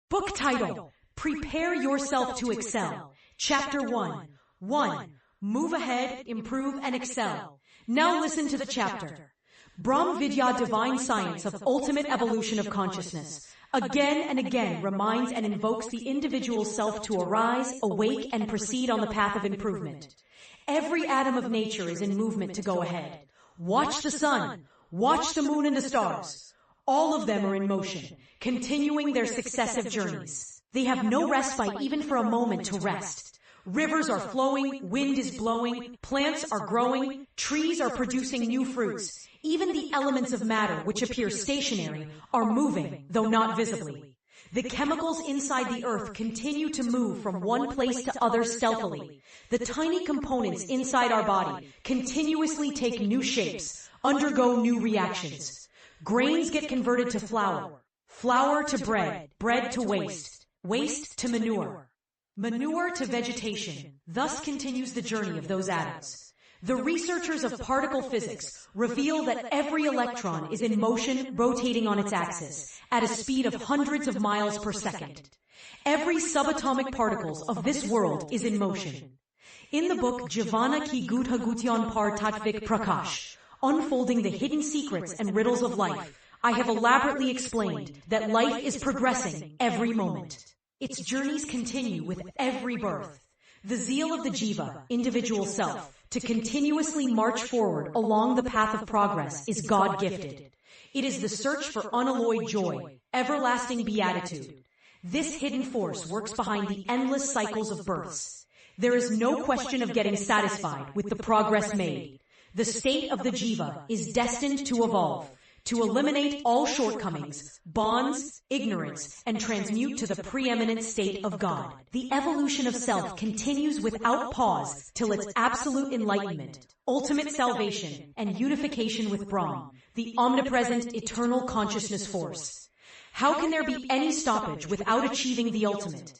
Book title: Prepare Yourself to Excel. Chapter 1. 1. Move ahead, improve, and excel. Now listen to the chapter. Brahm Vidya, divine science of ultimate evolution of consciousness, again and again reminds and invokes the individual self to arise, awake, and proceed on the path of improvement. Every atom of nature is in movement to go ahead. Watch the sun, watch the moon and the stars. All of them are in motion, continuing their successive journeys. They have no respite even for a moment to rest. Rivers are flowing, wind is blowing, plants are growing, trees are producing new fruits. Even the elements of matter, which appear stationary, are moving, though not visibly. The chemicals inside the earth continue to move from one place to other stealthily. The tiny components inside our body continuously take new shapes, undergo new reactions. Grains get converted to flour, flour to bread, bread to waste, waste to manure, manure to vegetation. Thus continues the journey of those atoms. The researchers of particle physics reveal that every electron is in motion, rotating on its axis at a speed of hundreds of miles per second. Every subatomic particles of this world is in motion. In the book Jivana Ki Gudha Gutyan Par Tatvik Prakash, Unfolding the Hidden Secrets and Riddles of Life, I have elaborately explained that life is progressing every moment. Its journeys continue with every birth. The zeal of the jiva, individual self, to continuously march forward along the path of progress is God-gifted. It is the search for unalloyed joy, everlasting beatitude. This hidden force works behind the endless cycles of births. There is no question of getting satisfied with the progress made. The state of the jiva is destined to evolve, to eliminate all shortcomings, bonds, ignorance, and transmute to the preeminent state of God. The evolution of self continues without pause till its absolute enlightenment, ultimate salvation, and unification with Brahm, the omnipresent eternal consciousness force. How can there be any stoppage without achieving the ultimate?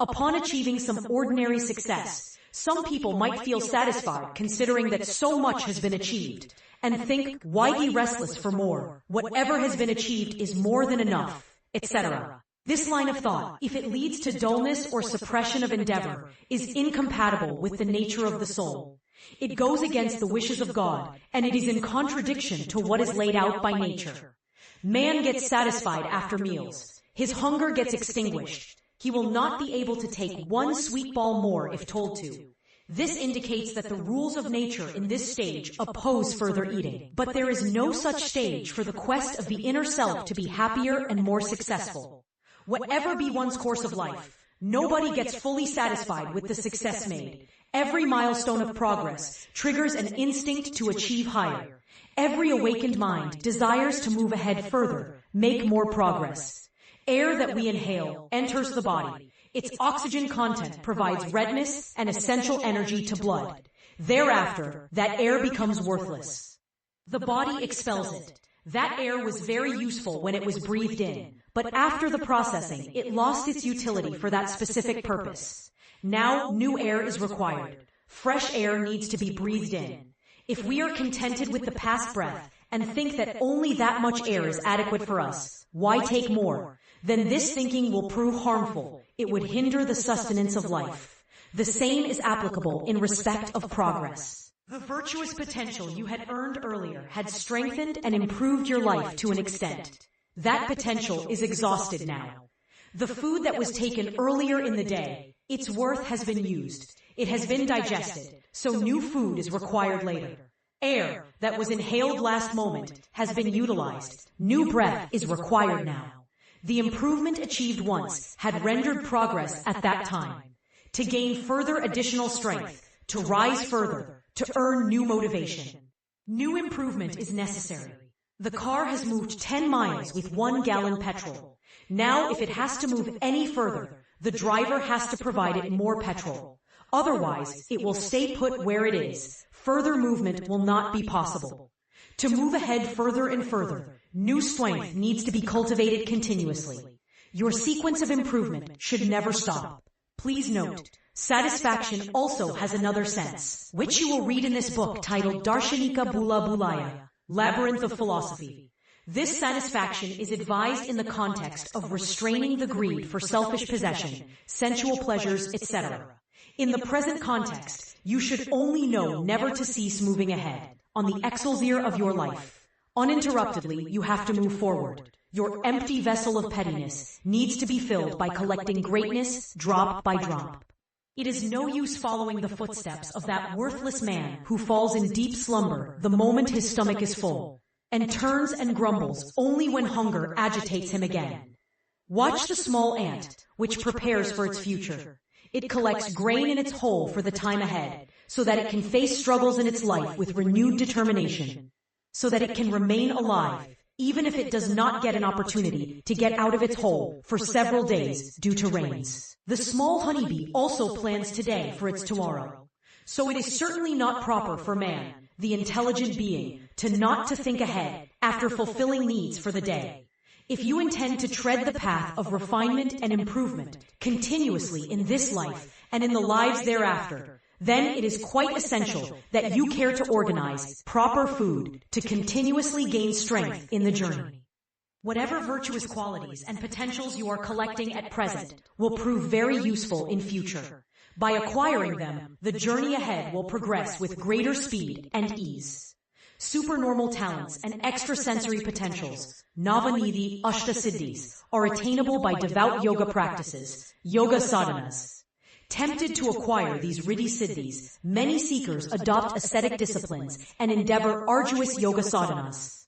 Upon achieving some ordinary success, some people might feel satisfied considering that so much has been achieved, and think, why be restless for more? Whatever has been achieved is more than enough, etc. This line of thought, if it leads to dullness or suppression of endeavor, is incompatible with the nature of the soul. It goes against the wishes of God, and it is in contradiction to what is laid out by nature. Man gets satisfied after meals. His hunger gets extinguished. He will not be able to take one sweet ball more if told to. This indicates that the rules of nature in this stage oppose further eating. But there is no such stage for the quest of the inner self to be happier and more successful. Whatever be one's course of life, nobody gets fully satisfied with the success made. Every milestone of progress triggers an instinct to achieve higher. Every awakened mind desires to move ahead further, make more progress. Air that we inhale enters the body. Its oxygen content provides redness and essential energy to blood. Thereafter, that air becomes worthless. The body expels it. That air was very useful when it was breathed in, but after the processing, it lost its utility for that specific purpose. Now, new air is required. Fresh air needs to be breathed in. If we are contented with the past breath and think that only that much air is adequate for us, why take more? Then this thinking will prove harmful. It would hinder the sustenance of life. The same is applicable in respect of progress. The virtuous potential you had earned earlier had strengthened and improved your life to an extent. That potential is exhausted now. The food that was taken earlier in the day, its worth has been used. It has been digested, so new food is required later. Air that was inhaled last moment has been utilized. New breath is required now. The improvement achieved once had rendered progress at that time. To gain further additional strength, to rise further, to earn new motivation. New improvement is necessary. The car has moved 10 miles with 1 gallon petrol. Now, if it has to move any further, the driver has to provide it more petrol. Otherwise, it will stay put where it is. Further movement will not be possible. To move ahead further and further, new strength needs to be cultivated continuously. Your sequence of improvement should never stop. Please note, satisfaction also has another sense, which you will read in this book titled Darshanika Bula Bulaya, Labyrinth of Philosophy. This satisfaction is advised in the context of restraining the greed for selfish possession, sensual pleasures, etc. In the present context, you should only know never to cease moving ahead, on the excelsior of your life. Uninterruptedly, you have to move forward. Your empty vessel of pettiness needs to be filled by collecting greatness drop by drop. It is no use following the footsteps of that worthless man who falls in deep slumber the moment his stomach is full, and turns and grumbles only when hunger agitates him again. Watch the small ant, which prepares for its future. It collects grain in its hole for the time ahead, so that it can face struggles in its life with renewed determination, so that it can remain alive, even if it does not get an opportunity to get out of its hole for several days due to rains. The small honeybee also plans today for its tomorrow. So it is certainly not proper for man, the intelligent being, not to think ahead after fulfilling needs for the day. If you intend to tread the path of refinement and improvement continuously in this life and in the lives thereafter, then it is quite essential that you care to organize proper food to continuously gain strength in the journey. Whatever virtuous qualities and potentials you are collecting at present will prove very useful in future. By acquiring them, the journey ahead will progress with greater speed and ease. Supernormal talents and extrasensory potentials, Navanidhi Ashtasiddhis, are attainable by devout yoga practices, yoga sadhanas. Tempted to acquire these riddhi siddhis, many seekers adopt ascetic disciplines and endeavor arduous yoga sadhanas.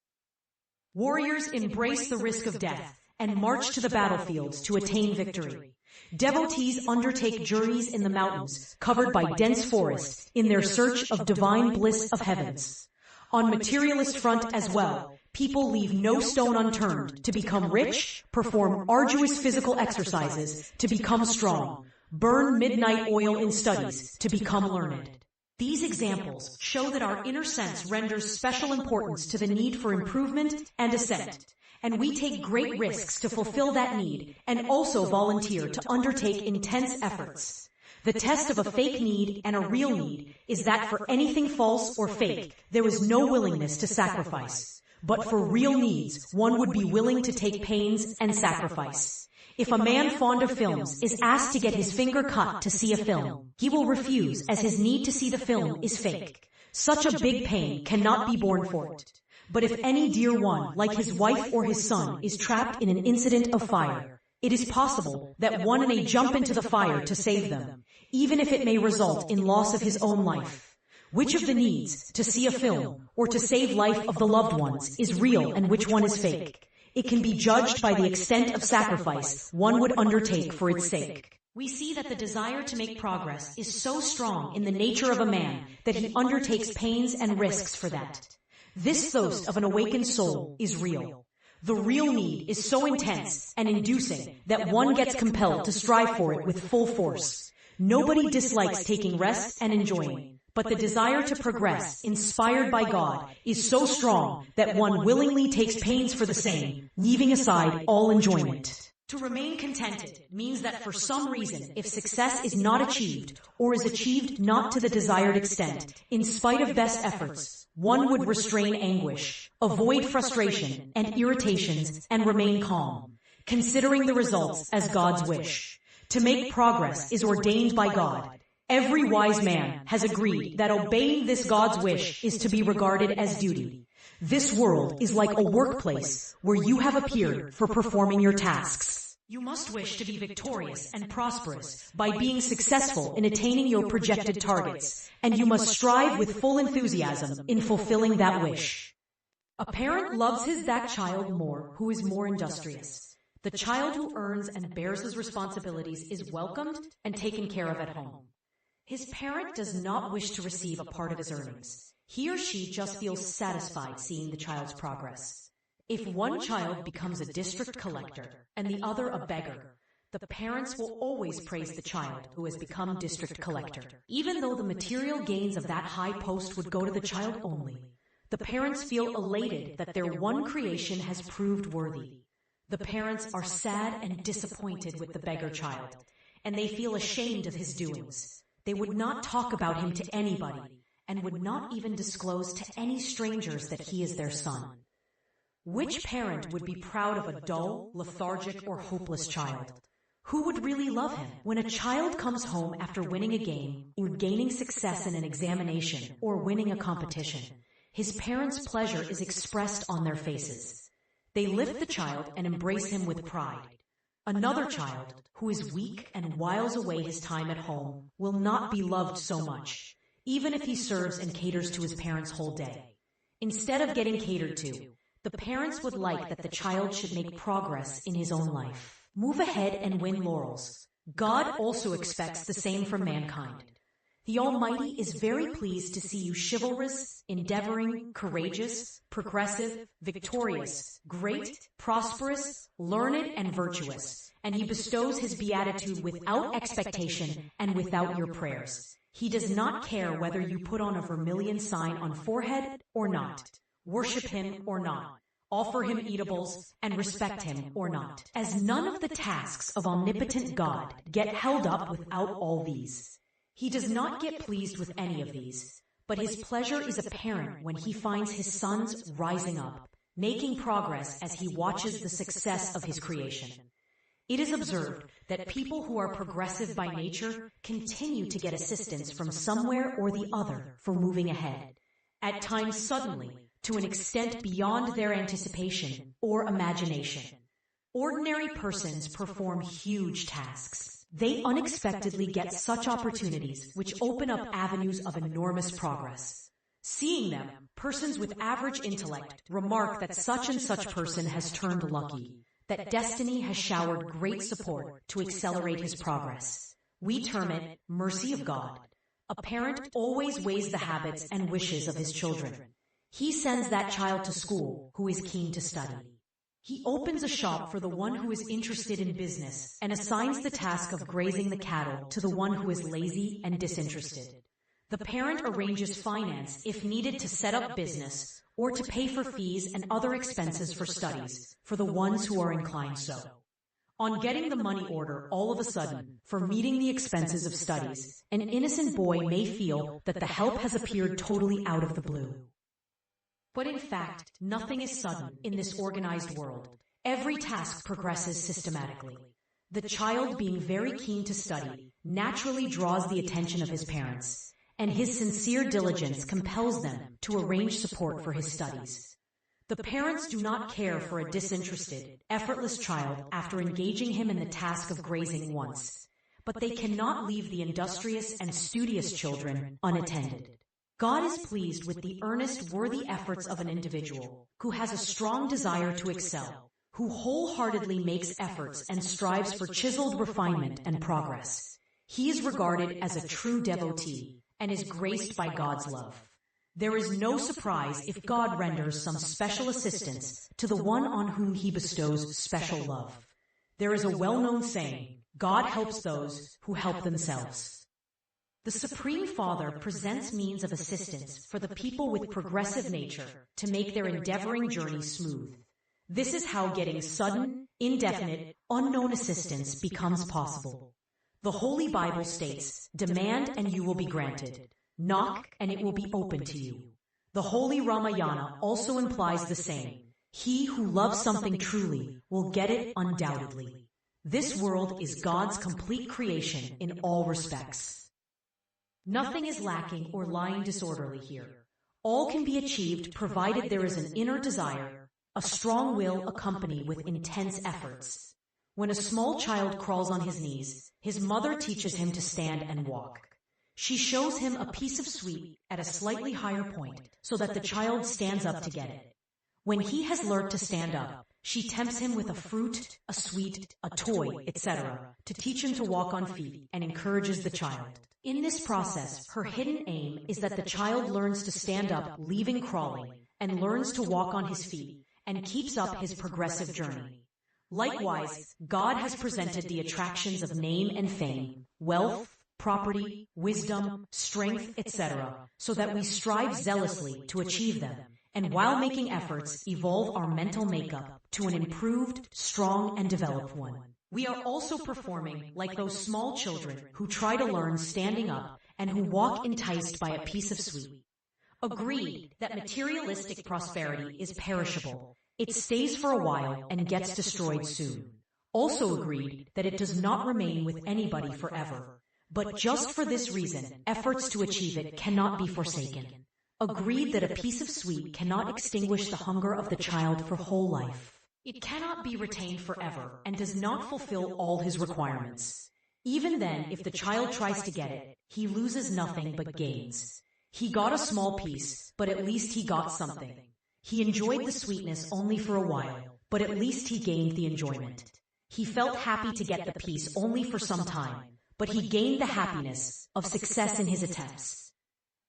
Warriors embrace the risk of death and march to the battlefields to attain victory. Devotees undertake journeys in the mountains covered by dense forest in their search of divine bliss of heavens. On materialist front as well, people leave no stone unturned to become rich, perform arduous physical exercises to become strong, burn midnight oil in studies to become learned. These examples show that our inner sense renders special importance to the need for improvement and ascent, and we take great risks to fulfill that need and also volunteer to undertake intense efforts. The test of a fake need and a real need is that for anything false or fake, there is no willingness to sacrifice. But for real needs, one would be willing to take pains and sacrifice. If a man fond of films is asked to get his finger cut to see a film, he will refuse as his need to see the film is fake. Such a big pain cannot be borne for it. But if any dear one, like his wife or his son, is trapped in an incident of fire, it is possible that one may jump into the fire to save them, even if it may result in loss of his own life. Which of the needs, to see a film or to save life of the loved ones, is real and which one is fake? It can be judged by the extent of sacrifice one would undertake for its sake. We see that the desire to make progress is so strong in the nature of a man that he undertakes pains and risks for that. This thirst of an awakened soul is real. The real need is so intense and inducing that one gets compelled to strive for it with full force. Nobody dislikes taking rest and enjoying, but the desire to progress, inspired by God, is so strong that one willingly takes pains for the same, leaving aside all enjoyment. To remain contented means that for some reason, if success is not achieved, or is achieved not to the desired extent, in spite of best efforts, one would restrain anguish, avoid frustration and irritations, and remain calm, considering the results as God's wish. To make progress is ordained by God. Every wise man has agreed that obeying this God's wish is to be regarded as duty. This world is like a workplace where you have appeared for performing your tasks. You must wish to be victorious and prosperous by being successful in attaining your projected targets, and you must strive with full enthusiasm in fulfilling that wish. A parent loves that child more who is more industrious. The child who earns and bears his responsibilities is welcomed and taken care of at home. His parent does not wish to receive a part of his earnings. He or she just feels satisfied seeing the child's progress. If one child becomes a district collector and the other a beggar, the parents will always praise the child who has become district collector. Even though the material gains of that high post would go to the child only, the parents feel elated that their one creation has proved worthy. The parents are sad and disappointed with the beggar child, and they feel ashamed of his doings. They would not talk about him to anybody, and would not even disclose to any strangers that he is their son. Which parent would be proud of a dull, lethargic, or hopeless child? Who would really love him? When a child comes home after winning a game, or gaining success in an examination, or winning a competition, his parents' pleasure is expressed on their faces. They lift the child and embrace him with pride. Another child, who is weak and whiles away his time at home, will not be loved so much, even if he serves and caters to his parents' whole day. Instead of getting catered to, the parents would like that the child should make progress in his own life. Move ahead and win laurels. God also expects the same from mankind. The Almighty is very pleased to see you chivalrous, endeavoring, courageous, progressive, victorious, great, prosperous, learned, and virtuous, and He bestows His beatitude without expectation and without your prayers. He does not care whether you put on a vermilion sign on forehead or not, worship Him or not, offer Him eatables, and respect Him or not, as none of the tasks of omnipotent God get held up without all these. He does not get pleased with any of these, but His pleasure is apparent when He finds His sons rising up, making progress as He watches the success of His creation. It is observed that people who are progressive by nature continue to get assistance from somewhere or the other for moving ahead, at times suddenly, to an extent beyond their anticipation or imagination. Ordinary persons perform huge tasks. They unexpectedly get such opportunities which open up avenues of enormous progress. Seeing them, persons with average intellect remark that such and such person has turned lucky, that destiny has showered great support to accelerate his progress. We term it mercy of God. A parent always weighs the habits and wishes of his children. He sends that child to school who is keen to study. He opens a shop for the one who is interested in business and assigns the task of grazing the cattle to the one who is lazy and disinterested. The parent arranges finance if needed to set up business or to pay for fees and other expenses for studies for the ones who are inclined so. On getting the money order all of a sudden for meeting the expenses of studies, an innocent boy may feel that the help has appeared totally out of the blue. But in fact, nothing is sudden in this organized world. Every task progresses systematically. The child, being very keen to study, naturally draws the attention of his parents, and his sincere diligence compels them to arrange support for his studies. The parents do not care for a disinterested, effortless child after engaging him in the task of grazing once, but they cannot leave the industrious and studious children unattended. God is pleased with the earnest, worthy efforts of an individual who has a strong desire to excel, who wholeheartedly makes efforts and strives for chiseled refinement and progress. He is regarded as a true devotee and is graced by God's love. There is no surprise if God renders some special assistance to the one on whom He bestows special love. There is a well-known saying, God helps those who help themselves. The Supreme Father presents means of assistance for the people with progressive nature to make their endeavoring journey smooth. This is how getting sudden, indefinite, unknown assistance becomes possible. The Holy Bible states, "Demand and you will be granted. Knock and it will be open to you." The Holy Ramayana also implies the same. He who loves something truly will get it undoubtedly. This world is God's complete creation in all respects. Nothing is lacking or lying disorderly here. All can be achieved provided there is an inner desire, a strong will accompanied with intense efforts. When a small child crawls on his knees, his mother teaches him to stand and walk. She shows him a piece of sweet at a slightly higher point so that the child stands up to get it. When he has learnt to stand up, she tempts him with a fruit, a sweet, a toy, etc., to teach him to walk on feet and encourages the child. In this process, her hidden aim is that the child learns to stand up, leaving crawling, and learns to walk on his feet, and keeps up his progressive journey. Likewise, God has presented the attractions of name and fame, wealth, property, wisdom, strength, etc., so that we strive zealously to achieve them, and while making efforts, evolve our mental makeup to an improved, strong, and developed one. We are also performing like those small children who try to learn standing up and who walk enticed by a piece of sweet. Agreed that materialistic prosperity is perishable, It stays for a while and gets destroyed soon. Also agreed that it does not remain with anybody forever. But just for this reason, efforts to achieve it cannot be forsaken. Agreed that a piece of sweet cannot extinguish the hunger of the child for whole life. It cannot be retained forever and does not fulfill all his requirements. Even then, if the child tries to get it, he loses nothing but gains. He got a small piece, but at least he got something. He enjoyed the sweetness only for a while, but at least he gained the enjoyment. He felt happy to get the piece only for some time, but he gained the happiness of success in his attempts.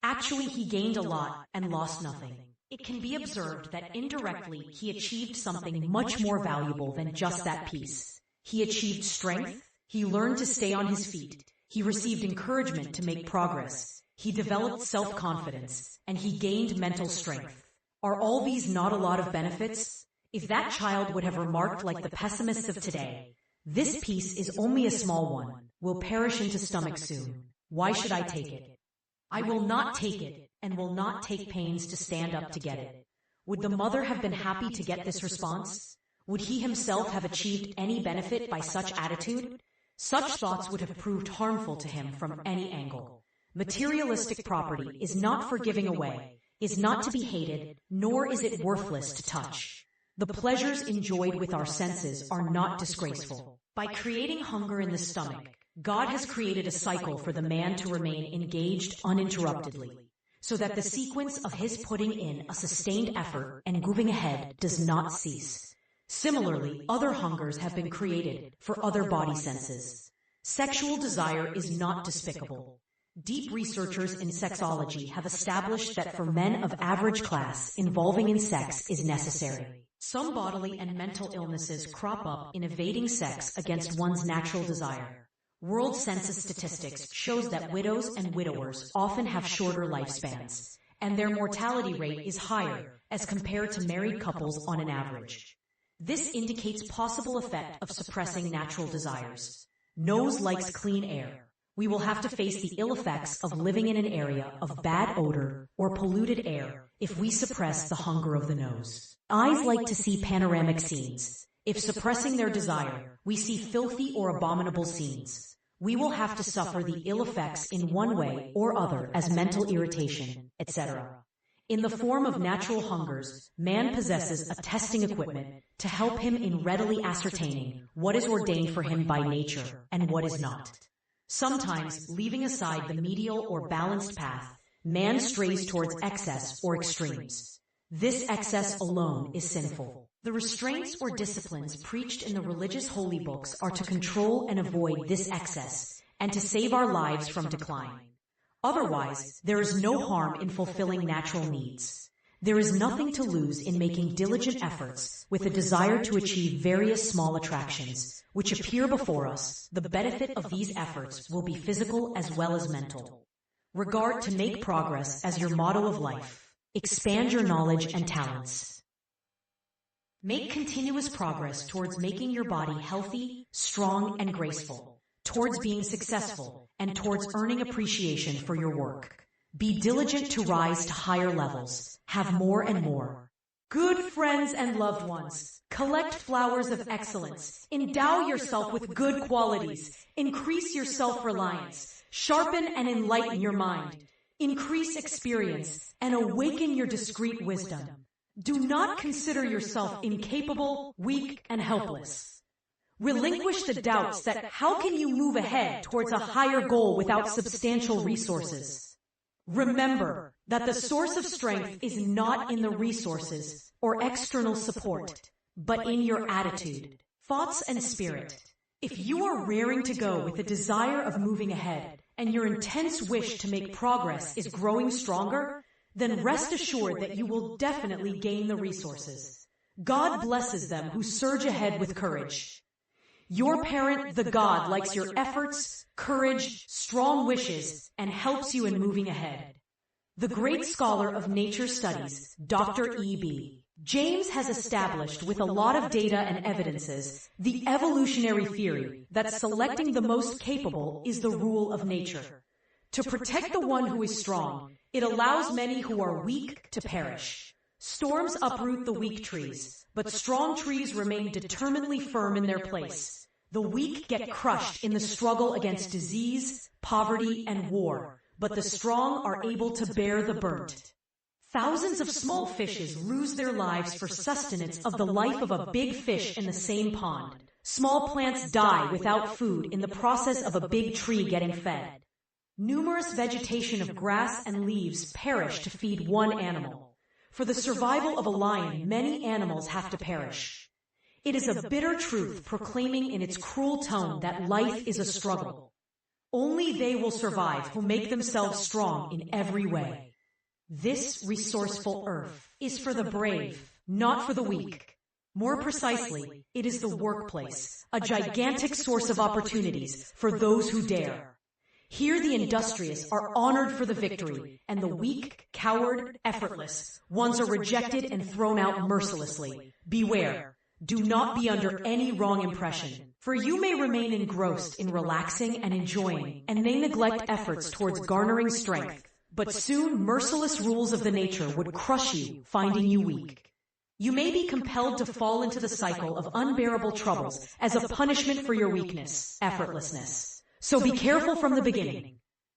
Actually, he gained a lot and lost nothing. It can be observed that indirectly he achieved something much more valuable than just that piece. He achieved strength, he learned to stay on his feet, he received encouragement to make progress, he developed self-confidence, and he gained mental strength. Are all these not a lot of benefits? If that child would have remarked like the pessimists of today, "This piece is only a small one, will perish into stomach soon. Why should I take it? I will not take it, and will not take pains to stand up to get it." Would the mother have been happy to get this response? Would he himself have achieved any benefit by such attitude? Such thoughts would have proved harmful to him from any angle. Materialistic property is not for giving away, is not to be hated, nor is it worthless to touch. The pleasures enjoyed with our senses are not disgraceful. By creating hunger in the stomach, God has created a cycle for the man to remain engaged uninterruptedly, so that the sequence of his putting in a sustained effort and moving ahead does not cease. Similarly, other hungers have been created for other body senses. Sexual desire is not despicable. Deep researchers in sexology have established that for men of average class, involving in sex is necessary. Some bodily and mental illnesses crop up in evading sex against one's natural desire. World Census statistics shows that widows and widowers often have shorter lifespans, and their mortality rate is higher as compared to married couples on an average. This indicates possible effect of suppressing natural desires. Nose likes clean air. We will have to face the ill effects of living in an area of bad odor or polluted air if we suppress the hunger of the nose. Eyes like to see panoramic scenes. If suppressing their desire, we see filthy or abominable scenes. We will have to suffer the ill effects in one way or other as mental irritation, etc. In the form of natural hungers, man possesses a testing equipment to help him in readily ascertaining what is ordained for him by nature and what is not. Sometimes, leaving aside the medial or balanced path, man strays towards excess or extremes. This excess alone is sinful. The restraints or disciplines preached in the religious holy books are to control and avoid this excess, and to save our lives from decline. Otherwise, there is no harm in fulfilling natural needs. There is nothing to lose in making diligent efforts with a desire to achieve various small attractions, which appear before us. The benefit of these efforts will be physical as well as mental. Regard to make progress as your motto of life. Expand your knowledge and talents. Make continuous progress towards making your body healthy, strong, and graceful, towards being successful, and towards earning appreciation for your work. Be diligent to rise to higher levels. Have more and more. Good friends and loved ones, collect flowers of excellence. Endow yourself with good qualities. Increase your self-reliance. Sharpen and enlighten your mind. Increase experience and awaken your discreet wisdom. Do not consider yourself incapable, weak, and helpless. Relinquish the doubts that how can you move ahead towards a higher goal without substantial resources? Remember that the source of strength is not in the resources or external support, but in your attitude, thoughts, and spirit. If you are raring to go with the desire of moving ahead, and your intense wish to make progress is growing stronger, then rest assured that you will definitely gain the resources. God blesses them who surge ahead with courage. Your parent, the God, likes your efforts, courage, strong wishes, and helps you in moving ahead. The great scholar of nature studies, Dr. E.B. James has established with a lot of data and evidences the evolutionary theory that selecting the most capable is the rule of nature. To protect the one who is strong, it allows many who are weak to perish. Storms uproot the weak trees, but strong trees remain determinedly firm in their place. The weak get crushed in the struggle against disease, poverty, and war, but the strong are able to bear the burnt. Thousands of small fishes lose their lives for sustenance of the life of a big fish in the same pond. Small plants die without food in the process of a big tree getting fed. Numerous vegetation of grass and leaves perish to feed one animal. For the survival of a lion, many animals have to perish. It is a bitter truth proclaiming in its cruel tone that life is a struggle. Only they will survive who make themselves strong in every way. This resourceful earth is for the brave, not for the weak. More precisely, it is the workplace, a gigantic source of opportunities for those who dare. Here the industrious are honored for the victory, and the weak, coward, effortless ones are rejected and thrown out mercilessly. Beware. Do not be under any wrong impression, for you may remain engrossed in relaxing and enjoying, and may neglect efforts towards garnering strength. But soon merciless rules of the nature would crush you, finding you weak. You may be compelled to fall into the cycle of unbearable troubles as a punishment for your weakness, effortlessness. So be careful from the beginning.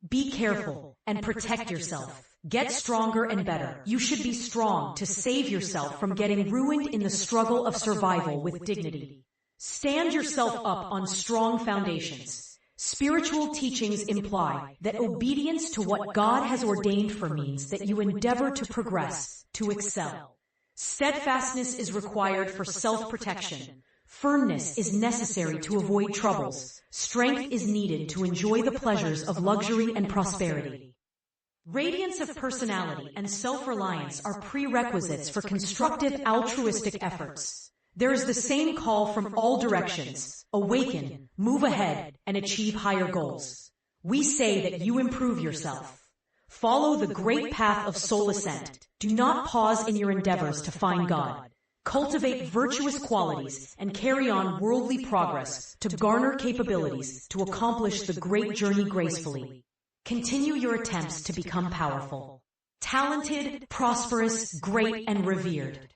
Be careful and protect yourself. Get stronger and better. You should be strong to save yourself from getting ruined in the struggle of survival with dignity. Stand yourself up on strong foundations. Spiritual teachings imply that obedience to what God has ordained for means that you endeavor to progress, to excel. Steadfastness is required for self-protection. Firmness is necessary to avoid troubles. Strength is needed to enjoy the pleasures of luxury and prosperity. Radiance of personality and self-reliance are prerequisites for constructive altruistic efforts. There is the same call from all directions. Awaken, move ahead, and achieve higher goals. We say that you improve yourself. Follow the great path of soul ascent. Do not pause in your endeavors to find God. Cultivate virtuous qualities and carry on worldly progress to garner capabilities to accomplish the great journey gracefully. Continue your attempts to become powerful, talented, prosperous, great, and revered.